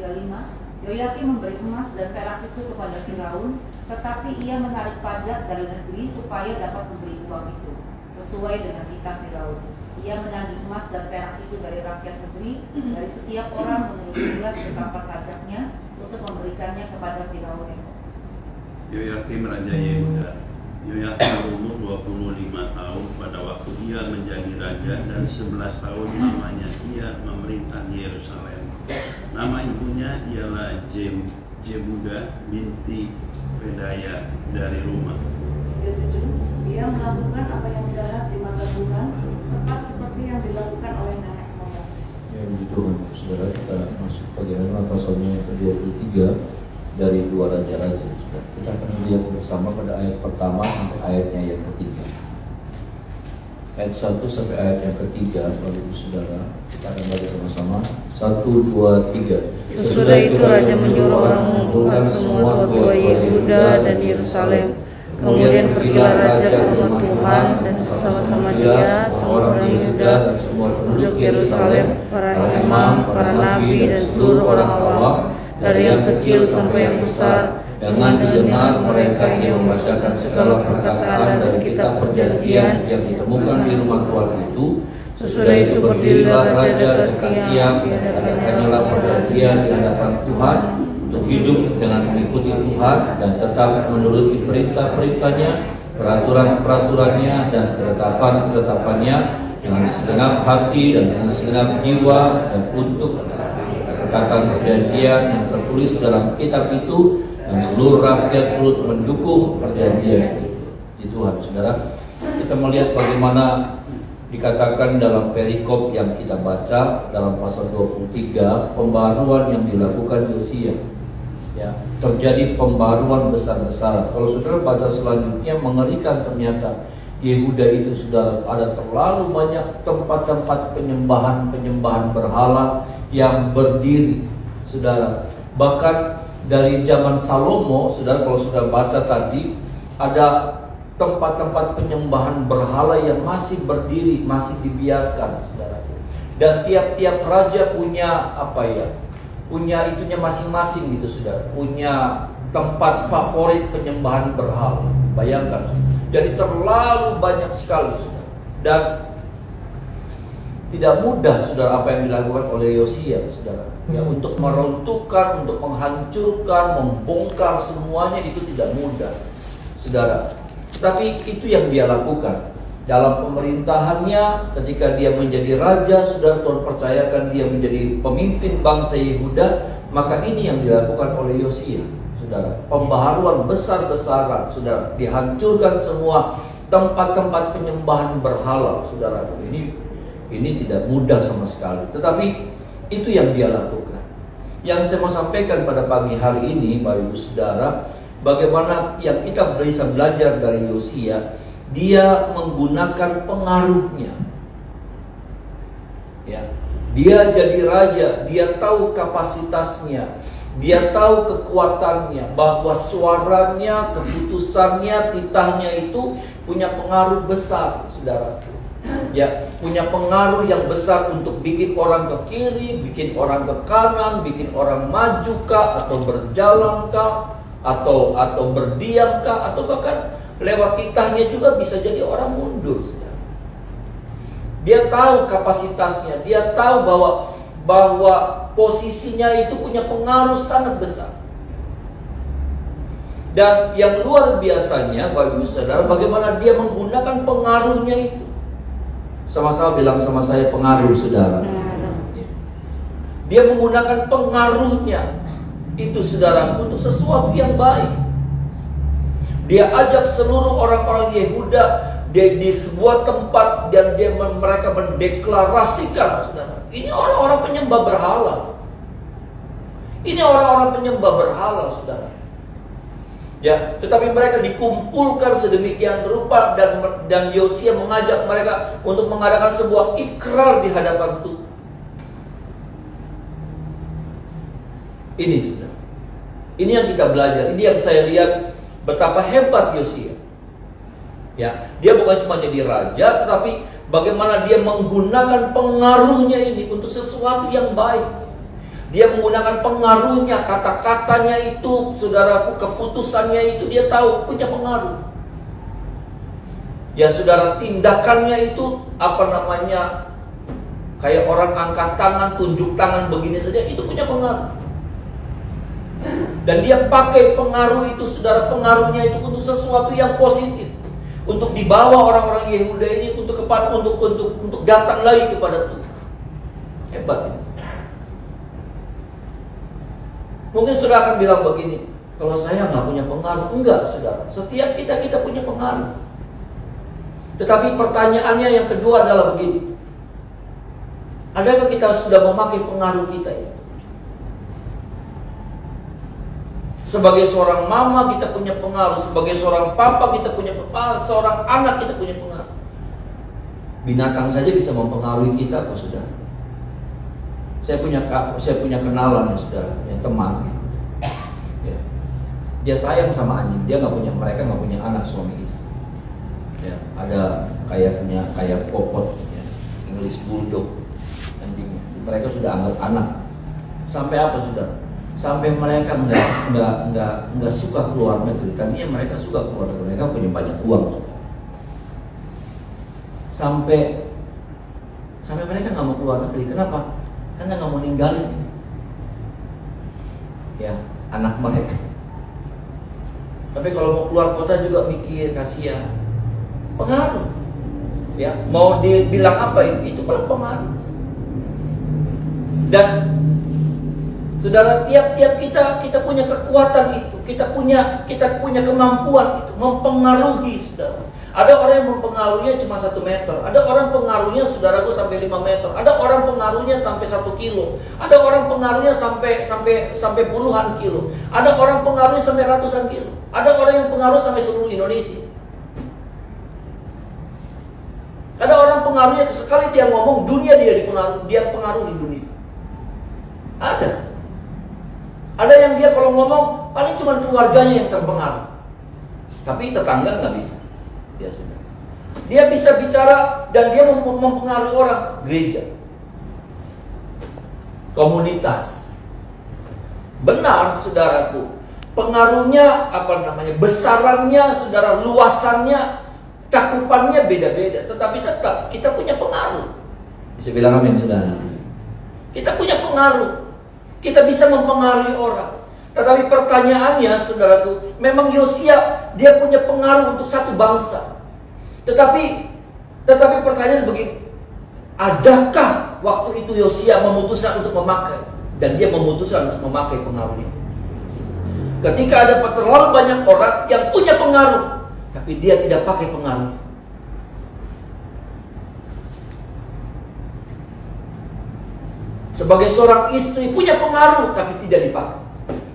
35, Yoyakim memberi emas dan perak itu kepada Firaun, tetapi ia menarik pajak dari negeri supaya dapat memberi uang itu, sesuai dengan titah Firaun. Ia menagih emas dan perak itu dari rakyat negeri, dari setiap orang menurut bulan berapa pajaknya, untuk memberikannya kepada Firaun. Yoyakim Raja Yehuda. Yoyakim berumur 25 tahun pada waktu ia menjadi raja, dan 11 tahun lamanya ia memerintah di Yerusalem. Nama ibunya ialah Jebuda binti Pedaya dari rumah. Dia melakukan apa yang jahat di mata Tuhan, tepat seperti yang dilakukan oleh nenek moyang. Ya begitu kan, saudara, kita masuk bagaimana pasalnya ke-23 dari 2 Raja-Raja. Kita akan melihat bersama pada ayat pertama sampai ayatnya yang ketiga. Ayat 1 sampai ayat yang ketiga, Bapak Ibu Saudara, kita akan baca sama-sama. 1, 2, 3. Sesudah itu Raja menyuruh orang mengumpulkan semua tua-tua Yehuda dan Yerusalem. Kemudian pergilah Raja ke rumah Tuhan, dan bersama-sama dia semua orang Yehuda, penduduk Yerusalem, para imam, para nabi, dan seluruh orang awam, dari yang kecil sampai yang besar. Dengan didengar mereka ini membacakan segala perkataan dari kitab perjanjian yang ditemukan di rumah Tuhan itu. Sesudah itu berdirilah Raja dekat tiang, diadakannya perjanjian di hadapan Tuhan untuk hidup dengan mengikuti Tuhan dan tetap menuruti perintah-perintahnya, peraturan-peraturannya, dan ketetapan-ketetapannya dengan segenap hati dan dengan segenap jiwa, dan untuk perkataan perjanjian yang tertulis dalam kitab itu, dan seluruh rakyat turut mendukung perjanjian itu. Di Tuhan, saudara, kita melihat bagaimana dikatakan dalam perikop yang kita baca dalam pasal 23, pembaruan yang dilakukan Yosia. Ya, terjadi pembaruan besar-besaran. Kalau saudara baca selanjutnya, mengerikan ternyata. Yehuda itu, saudara, ada terlalu banyak tempat-tempat penyembahan berhala yang berdiri, saudara. Bahkan dari zaman Salomo, saudara, kalau sudah baca tadi, ada tempat-tempat penyembahan berhala yang masih berdiri, masih dibiarkan, saudara. Dan tiap-tiap raja punya apa ya? Punya itunya masing-masing gitu, saudara. Punya tempat favorit penyembahan berhala. Bayangkan. Jadi terlalu banyak sekali, saudara. Dan tidak mudah, saudara, apa yang dilakukan oleh Yosia, saudara. Ya, untuk meruntuhkan, untuk menghancurkan, membongkar semuanya itu tidak mudah, saudara. Tapi itu yang dia lakukan dalam pemerintahannya. Ketika dia menjadi raja, saudara, Tuhan percayakan dia menjadi pemimpin bangsa Yehuda. Maka ini yang dilakukan oleh Yosia, saudara. Pembaharuan besar-besaran, saudara. Dihancurkan semua tempat-tempat penyembahan berhala, saudara. Ini tidak mudah sama sekali. Tetapi itu yang dia lakukan. Yang saya mau sampaikan pada pagi hari ini, Bapak Ibu Saudara, bagaimana yang kita bisa belajar dari Yosia. Dia menggunakan pengaruhnya. Ya, dia jadi raja, dia tahu kapasitasnya, dia tahu kekuatannya, bahwa suaranya, keputusannya, titahnya itu punya pengaruh besar, saudara. Ya, punya pengaruh yang besar untuk bikin orang ke kiri, bikin orang ke kanan, bikin orang maju kah, atau berjalan kah, atau berdiam kah, atau bahkan lewat titahnya juga bisa jadi orang mundur. Dia tahu kapasitasnya, dia tahu bahwa posisinya itu punya pengaruh sangat besar. Dan yang luar biasanya, Bapak Ibu Saudara, bagaimana dia menggunakan pengaruhnya itu. Sama-sama bilang sama saya, pengaruh, saudara. Dia menggunakan pengaruhnya itu, saudara, untuk sesuatu yang baik. Dia ajak seluruh orang-orang Yehuda di sebuah tempat, dan mereka mendeklarasikan, saudara, ini orang-orang penyembah berhala. Ini orang-orang penyembah berhala, saudara. Ya, tetapi mereka dikumpulkan sedemikian rupa, dan Yosia mengajak mereka untuk mengadakan sebuah ikrar di hadapan Tuhan. Ini, saudara. Ini yang kita belajar. Ini yang saya lihat betapa hebat Yosia. Ya, dia bukan cuma jadi raja, tetapi bagaimana dia menggunakan pengaruhnya ini untuk sesuatu yang baik. Dia menggunakan pengaruhnya, kata-katanya itu, saudaraku, keputusannya itu dia tahu punya pengaruh. Ya saudara, tindakannya itu kayak orang angkat tangan, tunjuk tangan begini saja, itu punya pengaruh. Dan dia pakai pengaruh itu, saudara, pengaruhnya itu untuk sesuatu yang positif, untuk dibawa orang-orang Yehuda ini untuk datang lagi kepada Tuhan. Hebat ya. Mungkin saudara akan bilang begini, kalau saya nggak punya pengaruh. Enggak, saudara. Setiap kita punya pengaruh. Tetapi pertanyaannya yang kedua adalah begini, adakah kita sudah memakai pengaruh kita itu? Sebagai seorang mama kita punya pengaruh, sebagai seorang papa kita punya pengaruh, seorang anak kita punya pengaruh. Binatang saja bisa mempengaruhi kita, Pak saudara. Saya punya kenalan ya saudara, yang teman. Ya. Dia sayang sama anjing, mereka nggak punya anak suami istri. Ya, ada kayak popot, ya, English bulldog, anjingnya. Mereka sudah anggap anak. Sampai apa saudara? Sampai mereka nggak suka keluar negeri. Tadinya mereka suka keluar negeri, mereka punya banyak uang. Sampai mereka nggak mau keluar negeri. Kenapa? Karena nggak mau ninggalin ya anak mereka. Tapi kalau mau keluar kota juga mikir, kasihan. Pengaruh. Ya, mau dibilang apa itu pengaruh. Dan saudara, tiap-tiap kita punya kekuatan itu, kita punya kemampuan itu mempengaruhi, saudara. Ada orang yang mempengaruhinya cuma 1 meter, ada orang pengaruhnya saudaraku sampai 5 meter, ada orang pengaruhnya sampai 1 kilo, ada orang pengaruhnya sampai puluhan kilo, ada orang pengaruhnya sampai ratusan kilo, ada orang yang pengaruh sampai seluruh Indonesia. Ada orang pengaruhnya sekali dia ngomong dunia dia pengaruhi dunia. Ada yang dia kalau ngomong paling cuma keluarganya yang terpengaruh, tapi tetangga nggak bisa. Dia bisa bicara dan dia mempengaruhi orang, gereja, komunitas. Benar, saudaraku, pengaruhnya besarannya, saudara, luasannya, cakupannya beda-beda, tetapi tetap kita punya pengaruh. Bisa bilang amin, saudara. Kita punya pengaruh. Kita bisa mempengaruhi orang. Tetapi pertanyaannya, saudaraku, memang Yosia dia punya pengaruh untuk satu bangsa. Tetapi pertanyaan begini, adakah waktu itu Yosia memutuskan untuk memakai? Dan dia memutuskan untuk memakai pengaruhnya. Ketika ada terlalu banyak orang yang punya pengaruh, tapi dia tidak pakai pengaruh. Sebagai seorang istri punya pengaruh, tapi tidak dipakai.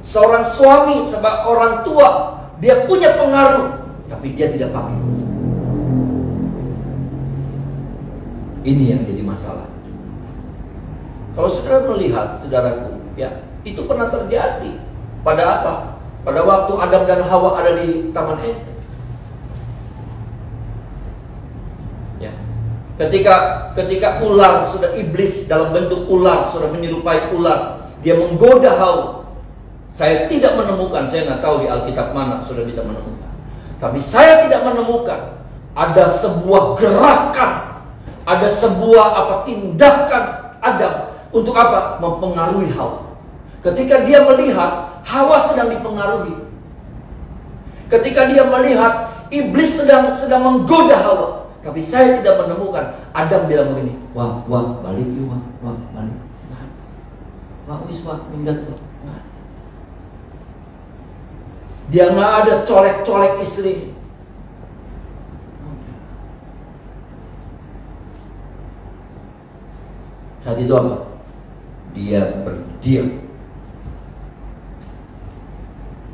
Seorang suami, sebagai orang tua, dia punya pengaruh, tapi dia tidak pakai. Ini yang jadi masalah. Kalau saudara melihat, saudaraku, ya, itu pernah terjadi. Pada apa? Pada waktu Adam dan Hawa ada di Taman Eden. Ya. Ketika ular, sudah iblis dalam bentuk ular, sudah menyerupai ular, dia menggoda Hawa. Saya tidak menemukan, saya nggak tahu di Alkitab mana sudah bisa menemukan. Tapi saya tidak menemukan ada sebuah gerakan, ada sebuah tindakan Adam untuk apa? Mempengaruhi Hawa. Ketika dia melihat Hawa sedang dipengaruhi, ketika dia melihat iblis sedang menggoda Hawa, tapi saya tidak menemukan. Adam bilang begini, wah balik yuk, wah balik, minggat. Dia nggak ada colek-colek istri. Saat itu apa? Dia berdiam.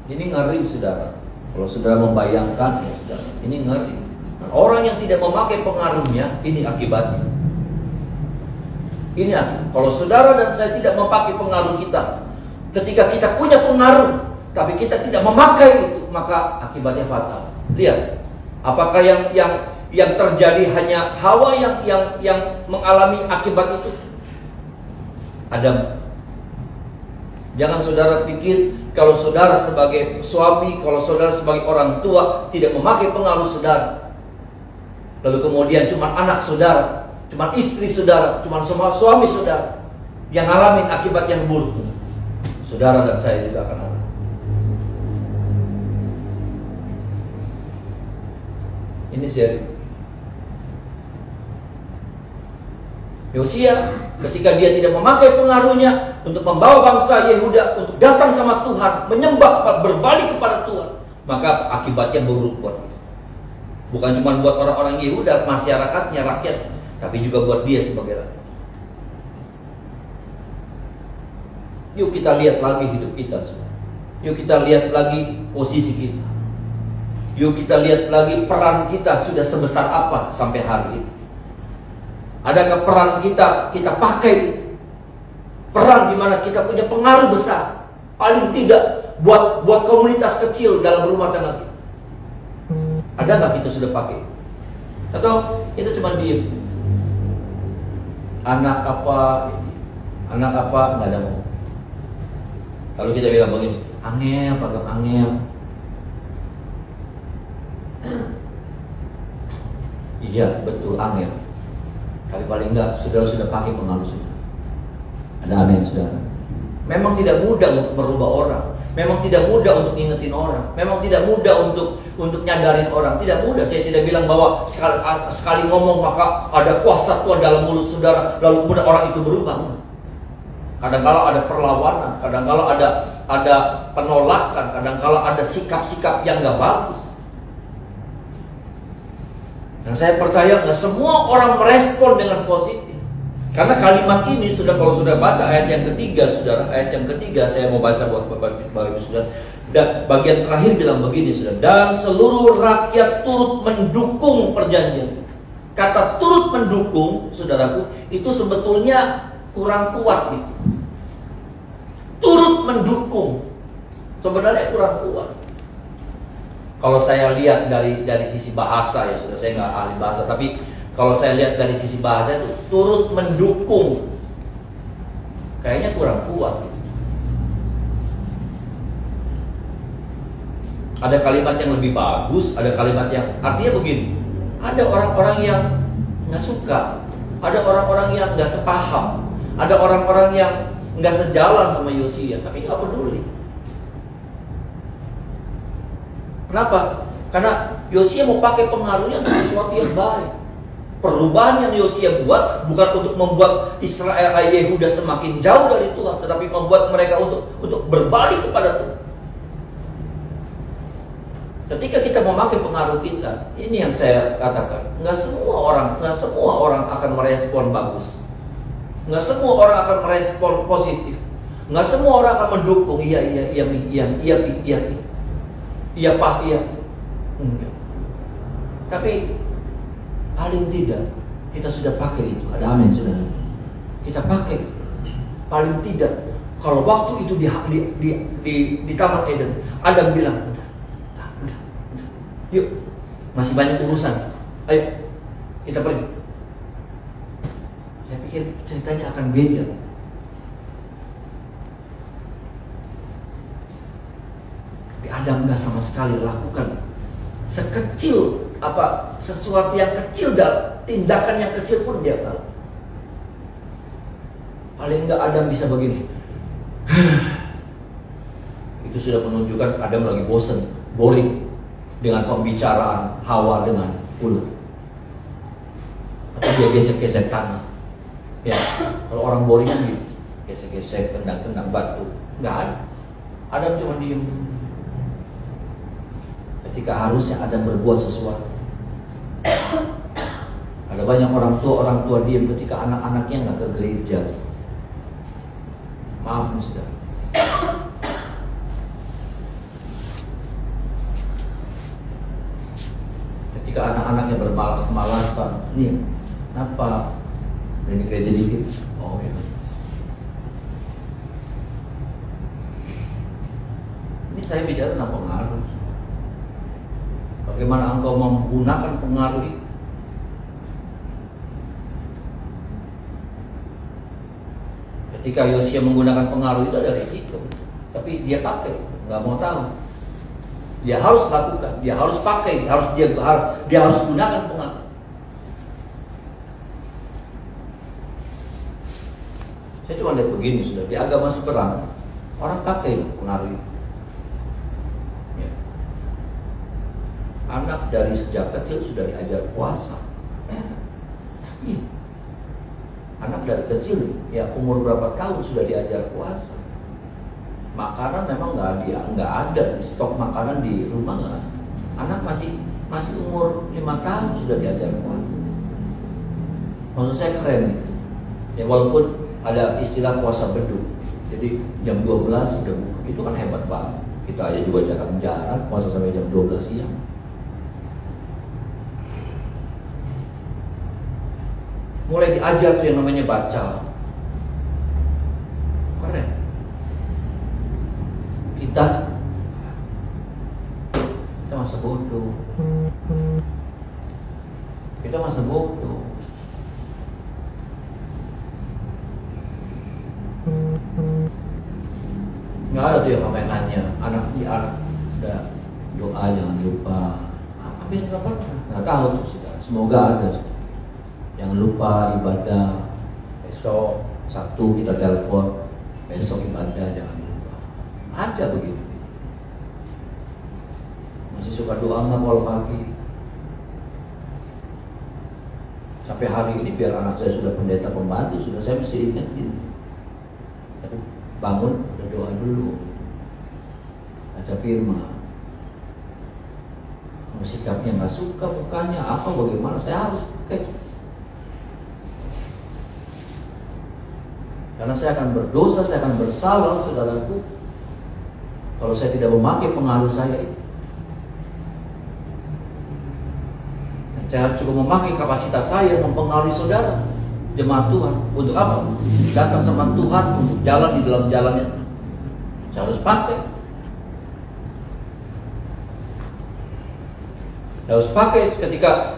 Ini ngeri, saudara. Kalau saudara membayangkan, ya saudara, ini ngeri. Nah, orang yang tidak memakai pengaruhnya, ini akibatnya. Ini kalau saudara dan saya tidak memakai pengaruh kita, ketika kita punya pengaruh, tapi kita tidak memakai itu, maka akibatnya fatal. Lihat, apakah yang terjadi hanya Hawa yang mengalami akibat itu? Adam. Jangan saudara pikir kalau saudara sebagai suami, kalau saudara sebagai orang tua tidak memakai pengaruh saudara, lalu kemudian cuma anak saudara, cuma istri saudara, cuma semua suami saudara yang ngalamin akibat yang buruk. Saudara dan saya juga akan alami. Ini seri. Yosia ketika dia tidak memakai pengaruhnya untuk membawa bangsa Yehuda untuk datang sama Tuhan, menyembah, berbalik kepada Tuhan, maka akibatnya buruk buat dia. Bukan cuma buat orang-orang Yehuda, masyarakatnya, rakyat, tapi juga buat dia sebagai rakyat. Yuk kita lihat lagi hidup kita. Yuk kita lihat lagi posisi kita. Yuk kita lihat lagi peran kita sudah sebesar apa sampai hari ini. Adakah peran kita pakai peran di mana kita punya pengaruh besar, paling tidak buat komunitas kecil dalam rumah tangga kita? Ada nggak kita sudah pakai? Atau kita cuma diem? Anak apa nggak ada mau. Kalau kita bilang begini, angel, pagam angel. Iya betul angel. Tapi paling enggak saudara sudah pakai pengaruh saudara. Ada amin saudara. Memang tidak mudah untuk merubah orang. Memang tidak mudah untuk ngingetin orang. Memang tidak mudah untuk nyadarin orang. Tidak mudah. Saya tidak bilang bahwa sekali ngomong maka ada kuasa Tuhan dalam mulut saudara, lalu kemudian orang itu berubah. Kadang-kala ada perlawanan, kadang-kala ada penolakan, kadang-kala ada sikap-sikap yang enggak bagus. Dan saya percaya nggak semua orang merespon dengan positif. Karena kalimat ini sudah, kalau sudah baca ayat yang ketiga, saudara, ayat yang ketiga saya mau baca buat Bapak Ibu saudara. Dan bagian terakhir bilang begini, saudara. Dan seluruh rakyat turut mendukung perjanjian. Kata turut mendukung, saudaraku, itu sebetulnya kurang kuat gitu. Turut mendukung, sebenarnya kurang kuat. Kalau saya lihat dari sisi bahasa ya sudah, saya nggak ahli bahasa, tapi kalau saya lihat dari sisi bahasa itu turut mendukung, kayaknya kurang kuat. Ada kalimat yang lebih bagus, ada kalimat yang artinya begini. Ada orang-orang yang nggak suka, ada orang-orang yang nggak sepaham, ada orang-orang yang nggak sejalan sama Yosia, tapi nggak peduli. Kenapa? Karena Yosia mau pakai pengaruhnya untuk sesuatu yang baik. Perubahan yang Yosia buat bukan untuk membuat Israel Yehuda semakin jauh dari Tuhan, tetapi membuat mereka untuk berbalik kepada Tuhan. Ketika kita memakai pengaruh kita, ini yang saya katakan, nggak semua orang akan merespon bagus, nggak semua orang akan merespon positif, nggak semua orang akan mendukung. Iya Pak, iya. Enggak. Tapi paling tidak kita sudah pakai itu. Ada amin saudara. Kita pakai. Paling tidak kalau waktu itu di Taman Eden, Adam bilang, udah. Yuk, masih banyak urusan. Ayo, kita pergi. Saya pikir ceritanya akan beda. Adam nggak sama sekali lakukan sekecil sesuatu yang kecil, dan tindakan yang kecil pun dia tahu. Paling nggak Adam bisa begini. Itu sudah menunjukkan Adam lagi boring dengan pembicaraan Hawa dengan ular. Atau dia gesek-gesek tanah. Ya, kalau orang boring kan gitu, gesek-gesek, tendang-tendang batu, nggak ada. Adam cuma diem. Ketika harusnya Adam berbuat sesuatu. Ada banyak orang tua diam ketika anak-anaknya nggak ke gereja. Maaf nih saudara. Ketika anak-anaknya bermalas-malasan, nih, kenapa? Ini gereja dikit. Oh ya. Ini saya bicara tentang pengaruh. Bagaimana engkau menggunakan pengaruh itu? Ketika Yosia menggunakan pengaruh itu ada risiko, tapi dia pakai, nggak mau tahu. Dia harus lakukan, dia harus pakai, dia harus gunakan pengaruh. Saya cuma lihat begini sudah, di agama seberang orang pakai pengaruh itu. Ya. Anak dari sejak kecil sudah diajar puasa. Ya. Anak dari kecil, ya umur berapa tahun sudah diajar puasa. Makanan memang nggak ada stok makanan di rumah nggak. Anak masih umur 5 tahun sudah diajar puasa. Maksud saya keren gitu. Ya walaupun ada istilah puasa beduk. Jadi jam 12 sudah buka. Itu kan hebat banget. Kita aja juga jarang-jarang puasa sampai jam 12 siang. Mulai diajar tuh yang namanya baca. Keren. Kita masa bodoh. Kita masa bodoh. Nggak ada tuh yang namanya nanya anak udah doa jangan lupa. Habis nggak pernah. Nggak tahu tuh sudah. Semoga ada. Jangan lupa ibadah. Besok Sabtu kita telepon. Besok ibadah jangan lupa. Ada begitu. Masih suka doa nggak kalau pagi? Sampai hari ini biar anak saya sudah pendeta pembantu, sudah saya mesti ingetin. Tapi bangun, udah doa dulu. Baca firman. Sikapnya nggak suka, mukanya apa, bagaimana, saya harus pakai. Karena saya akan berdosa, saya akan bersalah, saudaraku, kalau saya tidak memakai pengaruh saya itu. Dan saya harus cukup memakai kapasitas saya mempengaruhi saudara, jemaat Tuhan. Untuk apa? Datang sama Tuhan, untuk jalan di dalam jalannya. Saya harus pakai. Saya harus pakai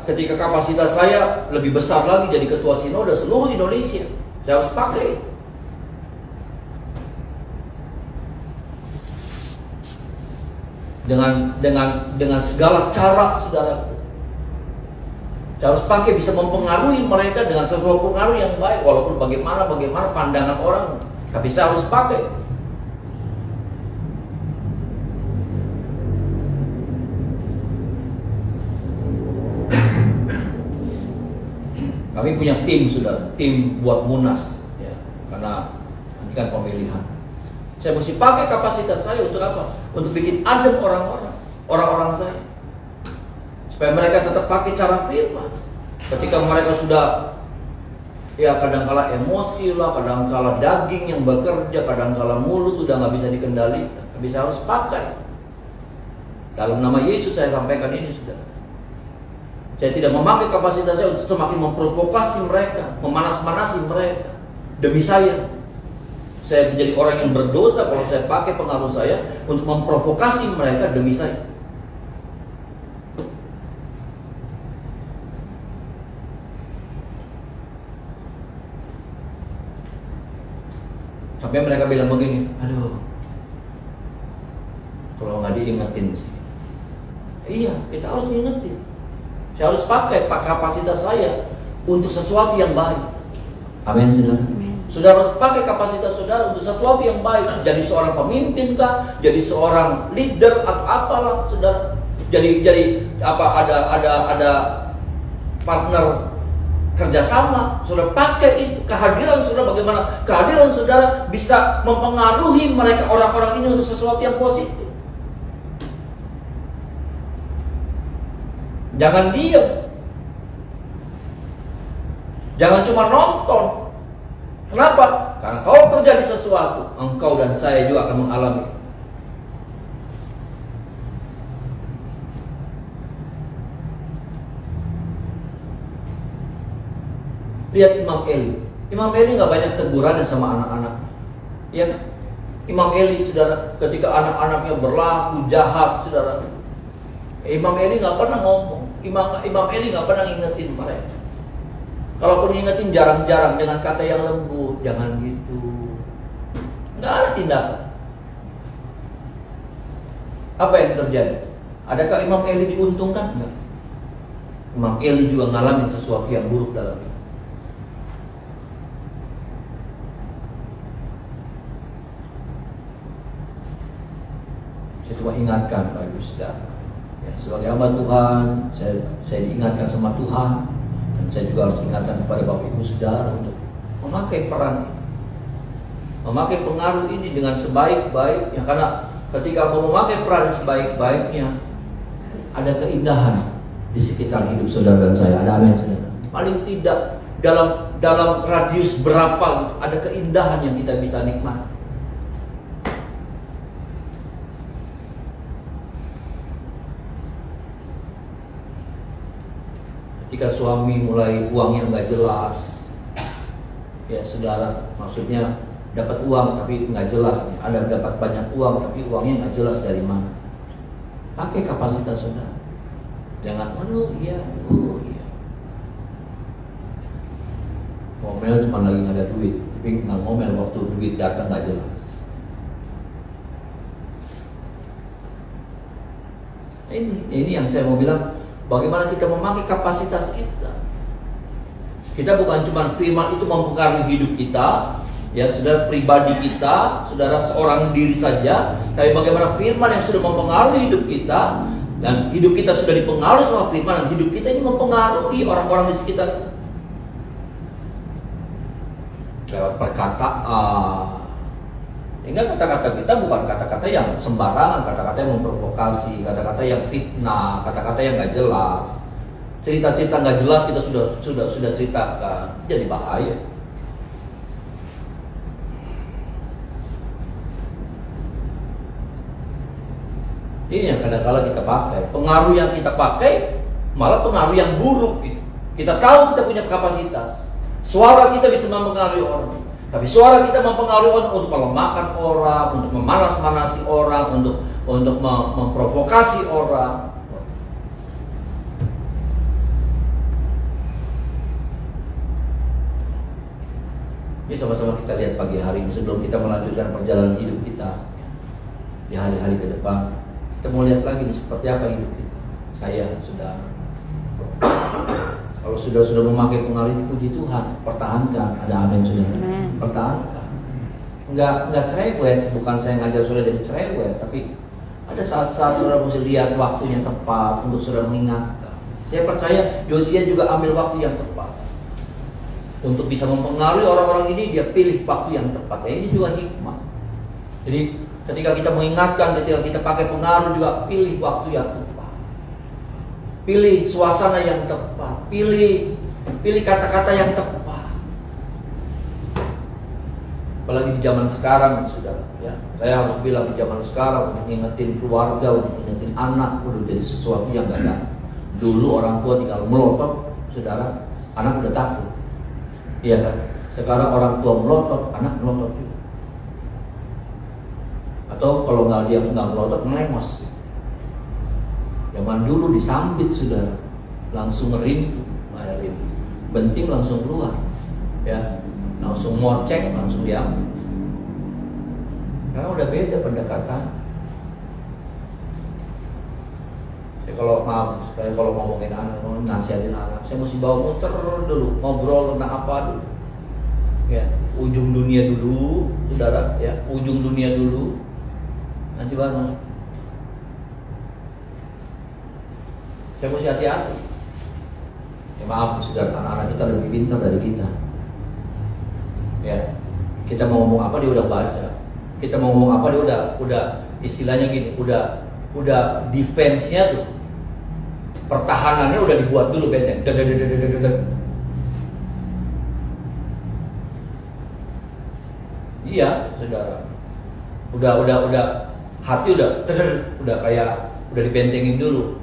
ketika kapasitas saya lebih besar lagi jadi ketua sinode seluruh Indonesia. Saya harus pakai. Dengan segala cara, saudara. Saya harus pakai, bisa mempengaruhi mereka dengan sesuatu pengaruh yang baik, walaupun bagaimana pandangan orang, tapi saya harus pakai. Kami punya tim, saudara, tim buat munas, ya, karena nanti kan pemilihan. Saya mesti pakai kapasitas saya untuk apa? Untuk bikin adem orang-orang saya. Supaya mereka tetap pakai cara firman. Ketika mereka sudah, ya kadang-kala emosi lah, kadang-kala daging yang bekerja, kadang-kala mulut sudah nggak bisa dikendalikan. Tapi saya harus pakai. Dalam nama Yesus saya sampaikan ini, sudah. Saya tidak memakai kapasitas saya untuk semakin memprovokasi mereka, memanas-manasi mereka. Demi saya menjadi orang yang berdosa kalau saya pakai pengaruh saya untuk memprovokasi mereka demi saya. Sampai mereka bilang begini, aduh, kalau nggak diingetin sih. Iya, kita harus diingetin. Saya harus pakai kapasitas saya untuk sesuatu yang baik. Amin, saudara. Saudara harus pakai kapasitas saudara untuk sesuatu yang baik. Jadi seorang pemimpin kah? Jadi seorang leader atau apalah, saudara. Jadi apa ada partner kerjasama. Saudara pakai itu, kehadiran saudara bagaimana? Kehadiran saudara bisa mempengaruhi mereka, orang-orang ini untuk sesuatu yang positif. Jangan diam. Jangan cuma nonton. Kenapa? Karena kalau terjadi sesuatu, engkau dan saya juga akan mengalami. Lihat Imam Eli. Imam Eli nggak banyak tegurannya sama anak-anak. Ya, Imam Eli, saudara, ketika anak-anaknya berlaku jahat, saudara, Imam Eli nggak pernah ngomong. Imam Eli nggak pernah ngingetin mereka. Kalaupun ngingetin jarang-jarang dengan kata yang lembut, jangan gitu. Nggak ada tindakan. Apa yang terjadi? Adakah Imam Eli diuntungkan? Enggak. Imam Eli juga ngalamin sesuatu yang buruk dalam hidup. Saya cuma ingatkan Pak Ibu Saudara, ya, sebagai hamba Tuhan, saya diingatkan sama Tuhan, dan saya juga harus ingatkan kepada Bapak Ibu Saudara untuk memakai peran, memakai pengaruh ini dengan sebaik-baiknya. Karena ketika mau memakai peran sebaik-baiknya, ada keindahan di sekitar hidup saudara dan saya. Ada amin saudara. Paling tidak dalam radius berapa ada keindahan yang kita bisa nikmati. Ketika suami mulai uangnya nggak jelas, ya saudara, maksudnya dapat uang tapi nggak jelas, ada dapat banyak uang tapi uangnya nggak jelas dari mana. Pakai kapasitas saudara, jangan iya. Ngomel cuma lagi nggak ada duit, tapi nggak ngomel waktu duit datang nggak jelas. Ini yang saya mau bilang. Bagaimana kita memakai kapasitas kita. Kita bukan cuma firman itu mempengaruhi hidup kita, ya saudara, pribadi kita, saudara, seorang diri saja, tapi bagaimana firman yang sudah mempengaruhi hidup kita, dan hidup kita sudah dipengaruhi sama firman, dan hidup kita ini mempengaruhi orang-orang di sekitar kita. Lewat perkataan. Sehingga kata-kata kita bukan kata-kata yang sembarangan, kata-kata yang memprovokasi, kata-kata yang fitnah, kata-kata yang nggak jelas, cerita-cerita nggak jelas kita sudah ceritakan, jadi bahaya. Ini yang kadang-kala kita pakai, pengaruh yang kita pakai malah pengaruh yang buruk. Kita tahu kita punya kapasitas, suara kita bisa mempengaruhi orang. Tapi suara kita mempengaruhi orang untuk melemahkan orang, untuk memanas-manasi orang, untuk memprovokasi orang. Ini sama-sama kita lihat pagi hari ini sebelum kita melanjutkan perjalanan hidup kita di hari-hari ke depan. Kita mau lihat lagi nih seperti apa hidup kita. Saya sudah, kalau sudah memakai pengaruh itu, puji Tuhan, pertahankan. Ada amin sudah. Pertahankan. Enggak cerewet, bukan saya ngajar saudara jadi cerewet, tapi ada saat-saat saudara mesti lihat waktu yang tepat untuk saudara mengingatkan. Saya percaya Yosia juga ambil waktu yang tepat untuk bisa mempengaruhi orang-orang ini. Dia pilih waktu yang tepat. Ya, ini juga hikmah. Jadi ketika kita mengingatkan, ketika kita pakai pengaruh juga pilih waktu yang tepat, pilih suasana yang tepat, pilih kata-kata yang tepat. Apalagi di zaman sekarang, saudara, ya, saya harus bilang di zaman sekarang untuk ngingetin keluarga, untuk ngingetin anak, udah jadi sesuatu yang gak ada. Dulu orang tua tinggal melotot, saudara, anak udah takut. Iya kan? Sekarang orang tua melotot, anak melotot juga. Atau kalau dia nggak melotot, melengos. Zaman dulu disambit, saudara, langsung rindu, benting langsung keluar, ya, langsung mocek, langsung diambil. Karena udah beda pendekatan. Saya kalau ngomongin anak, nasihatin anak, saya mesti bawa muter dulu, ngobrol tentang apa dulu, ya, ujung dunia dulu, saudara, ya, ujung dunia dulu, nanti baru. Saya mesti hati-hati. Ya maaf, saudara, anak-anak kita lebih pintar dari kita. Ya, kita mau ngomong apa dia udah baca. Kita mau ngomong apa dia udah istilahnya gini, udah defense-nya tuh, pertahanannya udah dibuat dulu benteng. Iya, saudara. Udah hati udah kayak udah dibentengin dulu.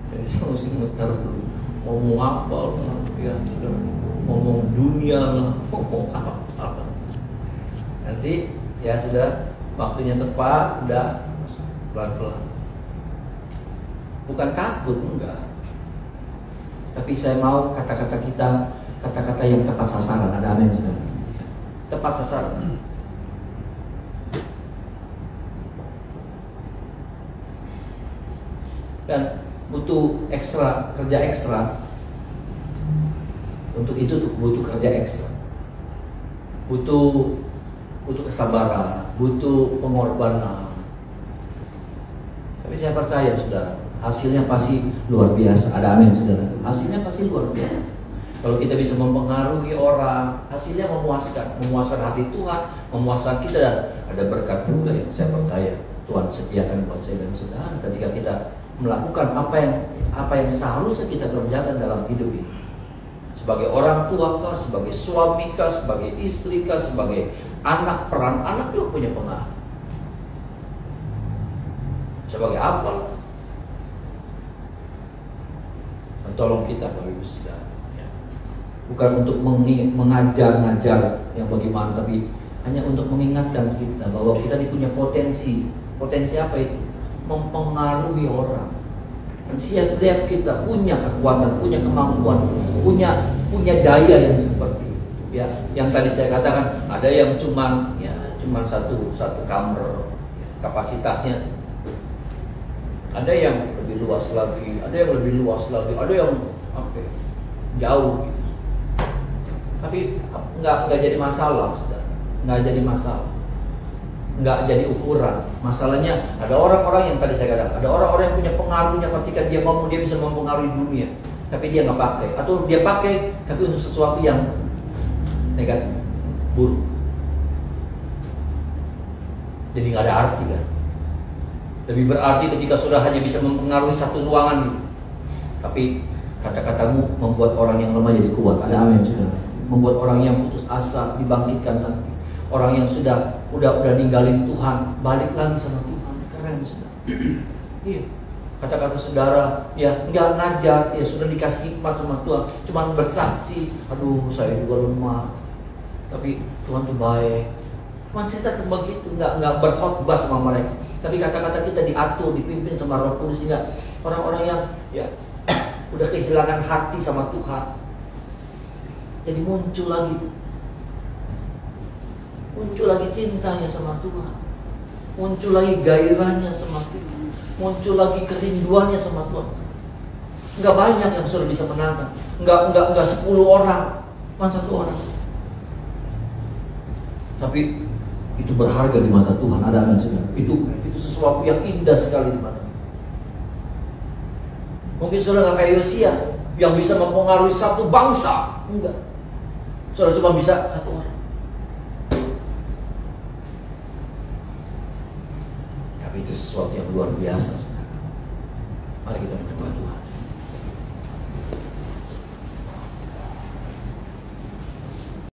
Jadi mesti muter dulu. Ngomong apa lah, ya, ngomong dunia lah, ngomong apa. Nanti ya sudah waktunya tepat, udah pelan-pelan. Bukan takut, enggak. Tapi saya mau kata-kata kita, kata-kata yang tepat sasaran. Ada amin saudara? Tepat sasaran. Dan butuh ekstra, kerja ekstra. Untuk itu butuh kerja ekstra. Butuh kesabaran, butuh pengorbanan. Tapi saya percaya saudara, hasilnya pasti luar biasa. Ada amin saudara? Hasilnya pasti luar biasa. Kalau kita bisa mempengaruhi orang, hasilnya memuaskan hati Tuhan, memuaskan kita, dan ada berkat juga yang saya percaya Tuhan sediakan buat saya dan saudara ketika kita melakukan apa yang seharusnya kita kerjakan dalam hidup ini. Sebagai orang tua kah, sebagai suami kah, sebagai istri kah, sebagai anak, peran anak juga punya pengaruh. Sebagai apa? Dan tolong kita Bapak Ibu Saudara, ya. Bukan untuk mengajar-ngajar yang bagaimana, tapi hanya untuk mengingatkan kita bahwa kita punya potensi. Potensi apa itu? Mempengaruhi orang. Dan setiap kita punya kekuatan, punya kemampuan, punya daya yang seperti itu. Ya, yang tadi saya katakan ada yang cuma satu kamar kapasitasnya. Ada yang lebih luas lagi, ada yang lebih luas lagi, ada yang jauh gitu. Tapi nggak jadi masalah, saudara. Nggak jadi masalah. Nggak jadi ukuran. Masalahnya ada orang-orang yang tadi saya katakan, ada orang-orang yang punya pengaruhnya ketika dia ngomong dia bisa mempengaruhi dunia, tapi dia nggak pakai, atau dia pakai tapi untuk sesuatu yang negatif, buruk. Jadi nggak ada arti kan? Lebih berarti ketika sudah hanya bisa mempengaruhi satu ruangan gitu. Tapi kata-katamu membuat orang yang lemah jadi kuat. Ada amin saudara. Membuat orang yang putus asa dibangkitkan lagi. Orang yang udah ninggalin Tuhan balik lagi sama Tuhan. Keren saudara. Iya. Kata-kata saudara ya nggak ngajar, ya sudah dikasih hikmat sama Tuhan, cuman bersaksi, aduh saya juga lemah, tapi Tuhan tuh baik. Cuman cerita begitu, nggak berkhotbah sama mereka. Tapi kata-kata kita diatur, dipimpin sama Roh Kudus, sehingga orang-orang yang ya udah kehilangan hati sama Tuhan, jadi muncul lagi cintanya sama Tuhan, muncul lagi gairahnya sama Tuhan, muncul lagi kerinduannya sama Tuhan. Nggak banyak yang sudah bisa menangkan, nggak 10 orang, cuma 1 orang. Tapi itu berharga di mata Tuhan. Ada amin saudara. Itu sesuatu yang indah sekali di mata. Mungkin saudara nggak kayak Yosia yang bisa mempengaruhi satu bangsa, enggak. Saudara cuma bisa 1 orang. Tapi itu sesuatu yang luar biasa saudara. Mari kita